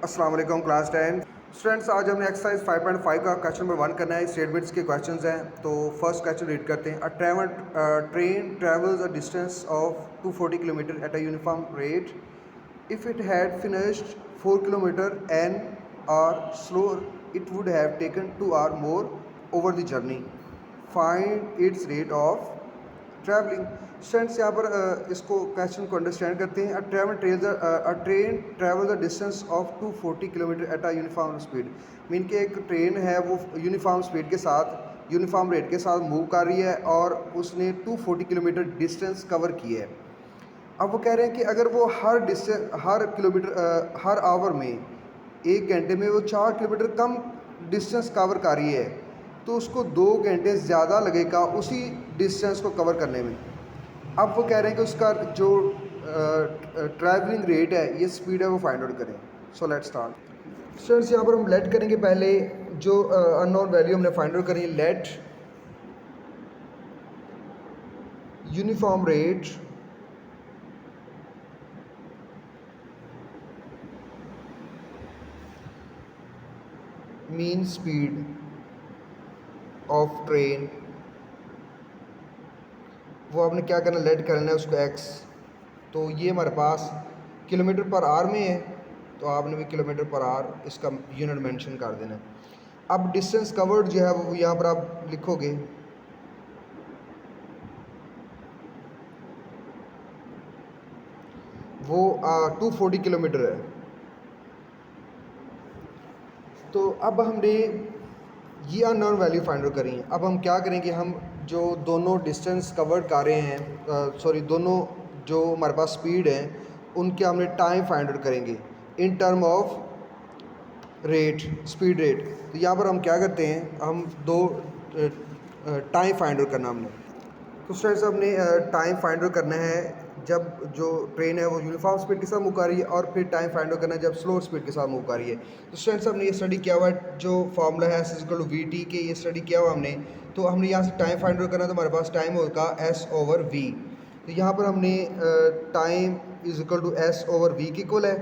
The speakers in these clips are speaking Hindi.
अस्सलाम वालेकुम क्लास 10 स्टूडेंट्स। आज हमने एक्सरसाइज 5.5 का क्वेश्चन नंबर 1 करना है। स्टेटमेंट्स के क्वेश्चंस हैं। तो फर्स्ट क्वेश्चन रीड करते हैं। Train travels a distance of 240 kilometre at a uniform rate. If it had finished 4 kilometre an hour slower it would have taken 2 hour more over the journey. Find its rate of travelling. Students यहाँ पर इसको क्वेश्चन को अंडरस्टैंड करते हैं। A train travel the distance of 240 kilometre at a uniform speed. Mean कि एक ट्रेन है वो यूनिफॉर्म स्पीड के साथ यूनिफॉर्म रेट के साथ मूव कर रही है और उसने 240 किलोमीटर डिस्टेंस कवर की है। अब वो कह रहे हैं कि अगर वो हर आवर में 1 घंटे में वो 4 किलोमीटर कम डिस्टेंस कवर कर रही है तो उसको 2 घंटे ज़्यादा लगेगा उसी डिस्टेंस को कवर करने में। अब वो कह रहे हैं कि उसका जो ट्रैवलिंग रेट है, ये स्पीड है, वो फाइंड आउट करें। So let's start. स्टूडेंट्स यहाँ पर हम लेट करेंगे। पहले जो अननोन वैल्यू हमने फाइंड आउट करी, let uniform rate mean speed of train. वो आपने क्या करना, लेट करना है उसको एक्स। तो ये हमारे पास किलोमीटर पर आवर में है, तो आपने भी किलोमीटर पर आवर इसका यूनिट मेंशन कर देना है। अब डिस्टेंस कवर्ड जो है वो यहाँ पर आप लिखोगे, वो 240 किलोमीटर है। तो अब हमने ये अननोन वैल्यू फाइंड आउट करी है। अब हम क्या करेंगे, हम जो दोनों डिस्टेंस कवर्ड कर रहे हैं, दोनों जो हमारे पास स्पीड है उनके हमने टाइम फाइंड आउट करेंगे in term of rate, speed rate. तो यहाँ पर हम क्या करते हैं, हम दो टाइम फाइंड आउट करना हमने। तो स्टूडेंट्स हमने टाइम फाइंड आउट करना है जब जो ट्रेन है वो यूनिफॉर्म स्पीड के साथ मूव कर रही है, और फिर टाइम फाइंड आउट करना है जब स्लो स्पीड के साथ मूव कर रही है। तो स्टूडेंट्स हमने ये स्टडी किया हुआ है, जो फॉर्मूला है S equal to V T के, ये स्टडी किया हुआ हमने। तो हमने यहाँ से टाइम फाइंड आउट करना है, तो हमारे पास टाइम होगा एस ओवर वी। तो यहाँ पर हमने time is equal to S over V की इक्वल है।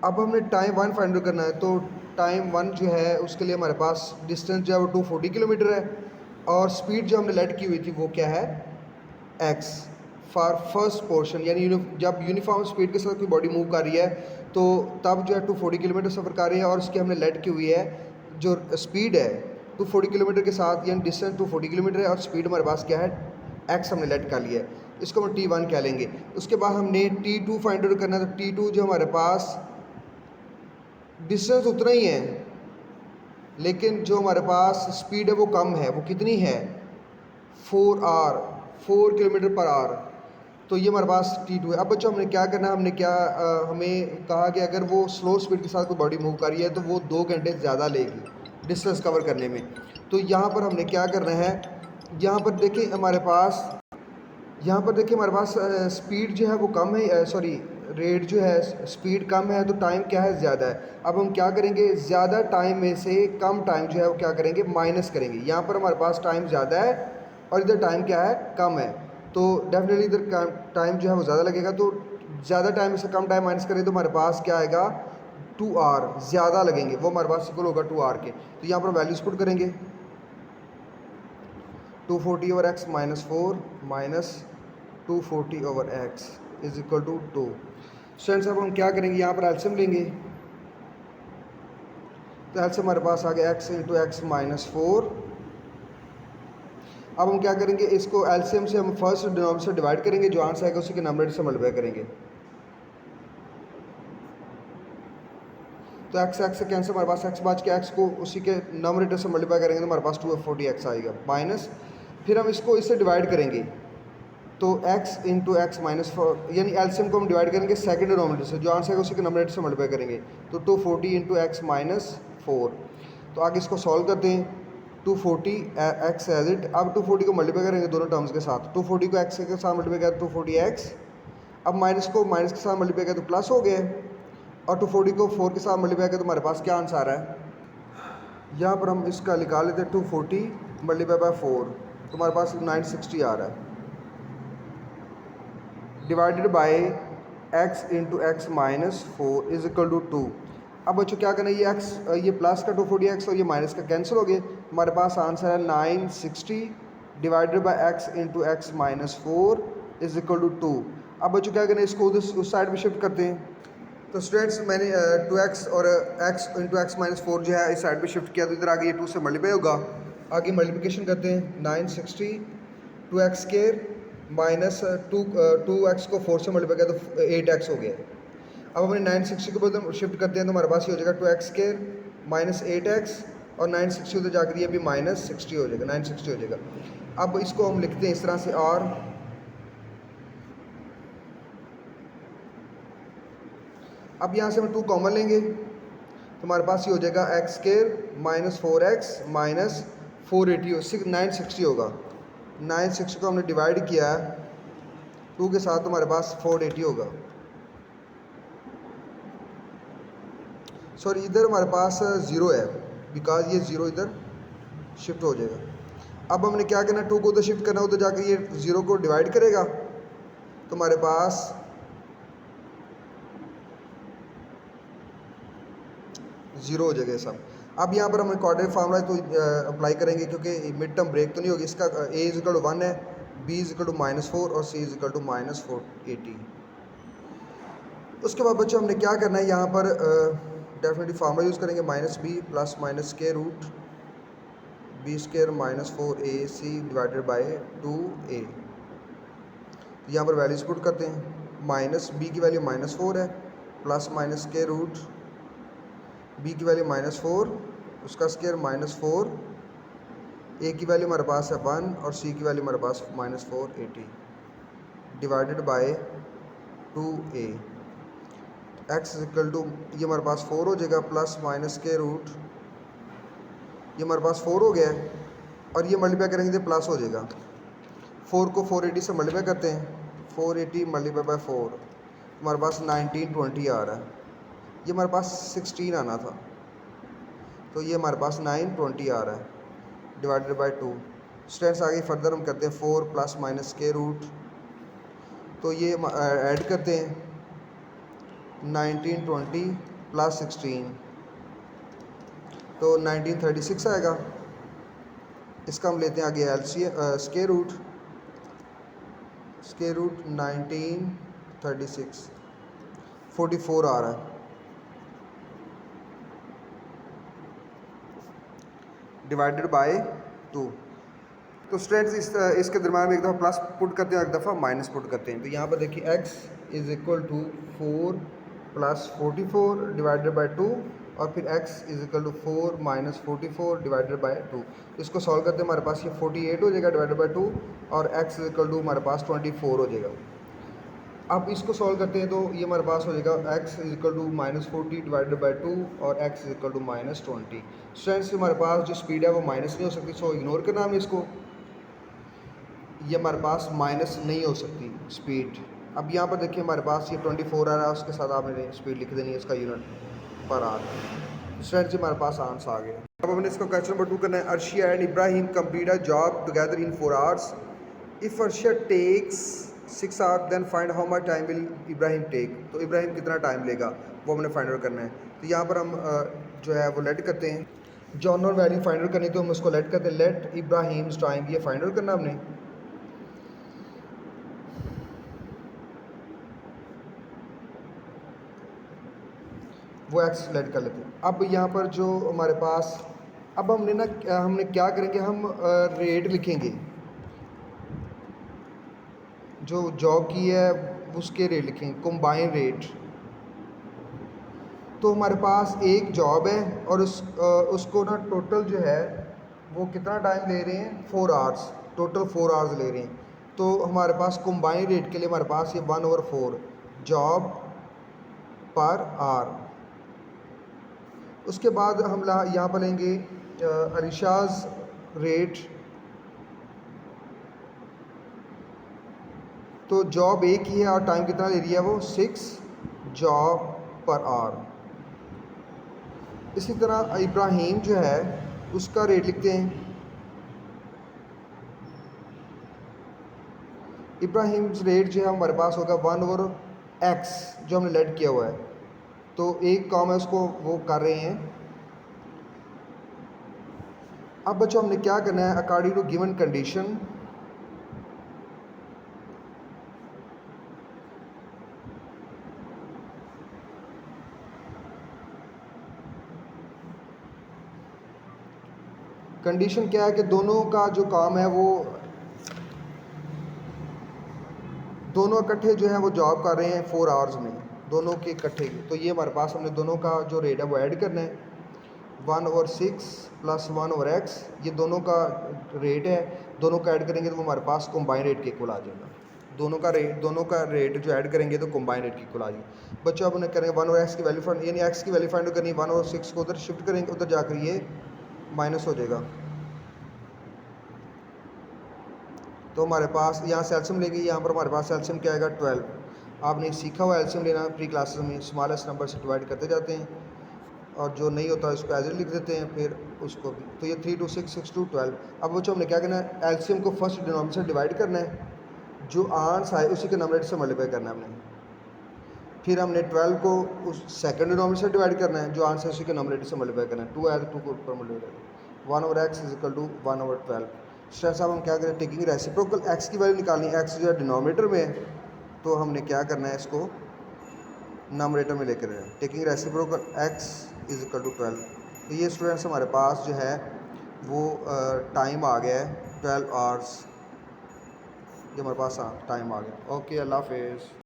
अब हमने टाइम 1 फाइंड आउट करना है। तो टाइम 1 जो है उसके लिए हमारे पास डिस्टेंस जो है वो 240 किलोमीटर है, और स्पीड जो हमने लेट की हुई थी वो क्या है, एक्स फॉर फर्स्ट पोर्शन। यानी जब यूनिफॉर्म स्पीड के साथ कोई बॉडी मूव कर रही है तो तब जो है 240 किलोमीटर सफ़र कर रही है, और उसकी हमने लेट की हुई है जो स्पीड है 240 किलोमीटर के साथ, यानी डिस्टेंस 240 किलोमीटर है और स्पीड हमारे पास क्या है, एक्स हमने लेट कर लिया है। इसको हम T1 कह लेंगे। उसके बाद हमने T2 फाइंड आउट करना है। तो T2 जो हमारे पास डिस्टेंस उतना ही है, लेकिन जो हमारे पास स्पीड है वो कम है। वो कितनी है, 4 किलोमीटर पर आवर। तो ये हमारे पास T2 है। अब बच्चों हमने क्या करना है, हमें कहा कि अगर वो स्लो स्पीड के साथ कोई बॉडी मूव कर रही है तो वो 2 घंटे ज़्यादा लेगी डिस्टेंस कवर करने में। तो यहाँ पर हमने क्या करना है, यहाँ पर देखिए हमारे पास स्पीड जो है वो कम है, रेट जो है स्पीड कम है, तो टाइम क्या है, ज़्यादा है। अब हम क्या करेंगे, ज़्यादा टाइम में से कम टाइम जो है वो क्या करेंगे, माइनस करेंगे। यहाँ पर हमारे पास टाइम ज़्यादा है और इधर टाइम क्या है, कम है। तो डेफिनेटली इधर टाइम जो है वो ज़्यादा लगेगा। तो ज़्यादा टाइम से कम टाइम माइनस करें तो हमारे पास क्या आएगा, 2 आवर ज़्यादा लगेंगे। वो हमारे पास इक्वल होगा 2 आवर के। तो यहाँ पर वैल्यूज पुट करेंगे, 240 over X minus 4 minus 240 over X is equal to 2। Students अब हम क्या करेंगे, यहाँ पर एलसीएम लेंगे। तो एलसीएम हमारे पास आ गया एक्स इंटू एक्स माइनस 4। अब हम क्या करेंगे, इसको एलसीएम से हम फर्स्ट डिनोमिनेटर से डिवाइड करेंगे, जो आंसर आएगा उसी के नंबरेटर से मल्टीप्लाई करेंगे। तो एक्स एक्स से कैंसिल, हमारे पास एक्स बच के एक्स को उसी के नंबरेटर से मल्टीप्लाई करेंगे तो हमारे पास 240 एक्स आएगा माइनस। फिर हम इसको इससे डिवाइड करेंगे, तो x इंटू एक्स माइनस 4, यानी एलसीएम को हम डिवाइड करेंगे सेकंड डिनोमिनेटर से, जो आंसर है उसी के नंबरेटर से मल्टीप्लाई करेंगे। तो 240 इंटू एक्स माइनस 4। तो आगे इसको सॉल्व करते हैं, 240 एक्स एज इट। अब 240 को मल्टीप्लाई करेंगे दोनों टर्म्स के साथ। 240 को एक्स के साथ मल्टीप्लाई किया 240 एक्स। अब माइनस को माइनस के साथ मल्टीप्लाई किया तो प्लस हो गया, और 240 को 4 के साथ मल्टीप्लाई किया तो हमारे पास क्या आंसर आ रहा है, यहाँ पर हम इसका निकाल लेते हैं। 240 मल्टीप्लाई बाय 4 तो हमारे पास 960 आ रहा है, divided by x into X minus 4 is equal to 2। अब बच्चों क्या करना है, ये एक्स, ये प्लस का 240x और ये माइनस का कैंसिल हो गए। हमारे पास आंसर है 960 divided by X into X minus 4 is equal to 2। अब बच्चों क्या करना है, इसको उस साइड में शिफ्ट करते हैं। तो स्टूडेंट्स मैंने 2x और x इंटू एक्स माइनस 4 जो है इस साइड पे शिफ्ट किया, तो इधर आगे ये 2 से मल्टीप्लाई होगा। आगे मल्टीप्लिकेशन करते हैं, 960 2x स्केयर माइनस 2x को 4 से मल्टीप्लाई किया तो 8x हो गया। अब हमने 960 को बदल शिफ्ट करते हैं तो हमारे पास ये हो जाएगा 2x स्केयर माइनस 8x और 960 उधर जाकर ये भी माइनस 60 हो जाएगा, 960 हो जाएगा। अब इसको हम लिखते हैं इस तरह से, और अब यहाँ से हम 2 कॉमन लेंगे तो हमारे पास ये हो जाएगा x square minus 4x minus 480 960 होगा। 960 को हमने डिवाइड किया 2 के साथ तो हमारे पास 480 होगा। सॉरी इधर हमारे पास 0 है, बिकॉज ये 0 इधर शिफ्ट हो जाएगा। अब हमने क्या करना है, 2 को उधर शिफ्ट करना है, उधर जाकर ये 0 को डिवाइड करेगा तो हमारे पास 0 हो जाएगा सब। अब यहाँ पर हम क्वाड्रेटिक फार्मूला तो अप्लाई करेंगे क्योंकि मिड टर्म ब्रेक तो नहीं होगी। इसका a इज इक्वल टू 1 है, b इज इक्वल टू -4 और c इज इक्वल टू -480। उसके बाद बच्चों हमने क्या करना है, यहाँ पर डेफिनेटली फार्मूला यूज़ करेंगे, -b plus minus square root b square minus 4ac divided by 2a। तो यहाँ पर वैल्यूज पुट करते हैं, माइनस b की वैल्यू -4 है, plus minus square root b की वैल्यू -4 उसका स्क्वायर -4, a की वैल्यू हमारे पास है 1 और c की वैल्यू हमारे पास -480 divided by 2a। x is equal to ये हमारे पास 4 हो जाएगा, प्लस माइनस के रूट ये हमारे पास 4 हो गया है और ये मल्टीप्लाई करेंगे तो प्लस हो जाएगा। 4 को 480 से मल्टीप्लाई करते हैं, 480 मल्टीप्लाई बाय 4 हमारे पास 1920 आ रहा है। ये हमारे पास 16 आना था तो ये हमारे पास 920 आ रहा है डिवाइडेड बाय 2। स्टूडेंट्स आगे फर्दर हम करते हैं 4 प्लस माइनस के रूट, तो ये ऐड करते हैं 1920 प्लस 16 तो 1936 आएगा। इसका हम लेते हैं आगे एलसीएम स्क्वायर रूट 1936 44 आ रहा है डिवाइडेड बाय 2। तो स्टूडेंट्स इसके दरम्यान में एक दफ़ा प्लस पुट करते हैं, एक दफ़ा माइनस पुट करते हैं। तो यहाँ पर देखिए x is equal to 4 plus 44 divided by 2 और फिर x is equal to 4 minus 44 divided by 2। इसको सॉल्व करते हैं हमारे पास ये 48 हो जाएगा डिवाइडेड बाय 2 और x इज़ इक्वल टू हमारे पास 24 हो जाएगा। अब इसको सॉल्व करते हैं तो ये हमारे पास हो जाएगा x is equal to -40 divided by 2 और x is equal to -20। Students हमारे पास जो स्पीड है वो माइनस नहीं हो सकती, सो इग्नोर करना हमने इसको, ये हमारे पास माइनस नहीं हो सकती स्पीड। अब यहाँ पर देखिए हमारे पास ये 24 आ रहा है, उसके साथ आपने स्पीड लिख देनी है, इसका यूनिट पर आ रहा है। स्टूडेंट्स हमारे पास आंसर आ गया। अब हमने इसको क्वेश्चन नंबर 2 करना है। Arshiya and Ibrahim complete a job together in 4 hours. If Arshiya takes 6 hours then find how much time will Ibrahim take. तो इब्राहिम कितना टाइम लेगा वो हमने फाइंड आउट करना है। तो यहाँ पर हम जो है वो लेट करते हैं, जॉन और वैल्यू फाइंड आउट करनी तो हम उसको लेट करते हैं, लेट इब्राहिम्स टाइम, ये फाइंड आउट करना हमने। वो एक्स लेट कर लेते हैं। अब यहाँ पर जो हमारे पास अब हमने क्या करेंगे, हम रेट लिखेंगे, जो जॉब की है उसके रेट लिखेंगे, कंबाइन रेट। तो हमारे पास एक जॉब है और उसको ना टोटल जो है वो कितना टाइम ले रहे हैं, 4 आवर्स, टोटल 4 आवर्स ले रहे हैं। तो हमारे पास कंबाइन रेट के लिए हमारे पास ये 1/4 जॉब पर आवर। उसके बाद हम यहाँ पर लेंगे अरिशाज रेट। तो जॉब एक ही है और टाइम कितना ले रही है वो 6 जॉब पर आवर। इसी तरह इब्राहिम जो है उसका रेट लिखते हैं, इब्राहिम रेट जो है हमारे पास होगा 1/x जो हमने लेट किया हुआ है। तो एक काम है उसको वो कर रहे हैं। अब बच्चों हमने क्या करना है, according to given condition condition क्या है कि दोनों का जो काम है वो दोनों इकट्ठे जो है वो जॉब कर रहे हैं 4 आवर्स में, दोनों के इकट्ठे। तो ये हमारे पास हमने दोनों का जो रेट है वो ऐड करना है, 1/6 प्लस 1/x, ये दोनों का रेट है, दोनों का ऐड करेंगे तो वो हमारे पास कंबाइन रेट के इक्वल आ जाएगा। दोनों का रेट जो ऐड करेंगे तो कंबाइन रेट के इक्वल आ जाएगा। बच्चों अब उन्हें करेंगे 1/x की वैल्यू फाइंड, यानी x की वैल्यू फाइंड करनी, 1/6 को उधर शिफ्ट करेंगे, उधर जाकर ये माइनस हो जाएगा। तो हमारे पास यहाँ से एल्शियम लेंगे, यहाँ पर हमारे पास एल्शियम क्या आएगा 12। आपने सीखा हुआ एल्शियम लेना प्री क्लासेस में, स्मॉलेस्ट नंबर से डिवाइड करते जाते हैं, और जो नहीं होता इसको एज लिख देते हैं फिर उसको भी। तो ये 3 2 6 6 2 12। अब बच्चों हमने क्या करना है, एल्शियम को फर्स्ट डिनोमिनेटर से डिवाइड करना है, जो आंस आए उसी के नंबरेटर से मल्टीप्लाई करना है हमने। फिर हमने 12 को उस सेकंड डिनोमिनेटर से डिवाइड करना है, जो आंसर है उसी के नंबरेटर से मल्टीप्लाई करना है। 2 आया तो 2 को ऊपर मल्टीप्लाई करना, 1/x is equal to 1/12। Stress अब हम क्या करें, टेकिंग रेसिप्रोकल x की वैल्यू निकालनी है, x जो है डिनोमिनेटर में है, तो हमने क्या करना है, इसको नंबरेटर में लेकर आए, taking reciprocal x is equal to 12। तो ये स्टूडेंट्स हमारे पास जो है वो टाइम आ गया है 12 आवर्स, ये हमारे पास टाइम आ गया। ओके, अल्लाह हाफिज़।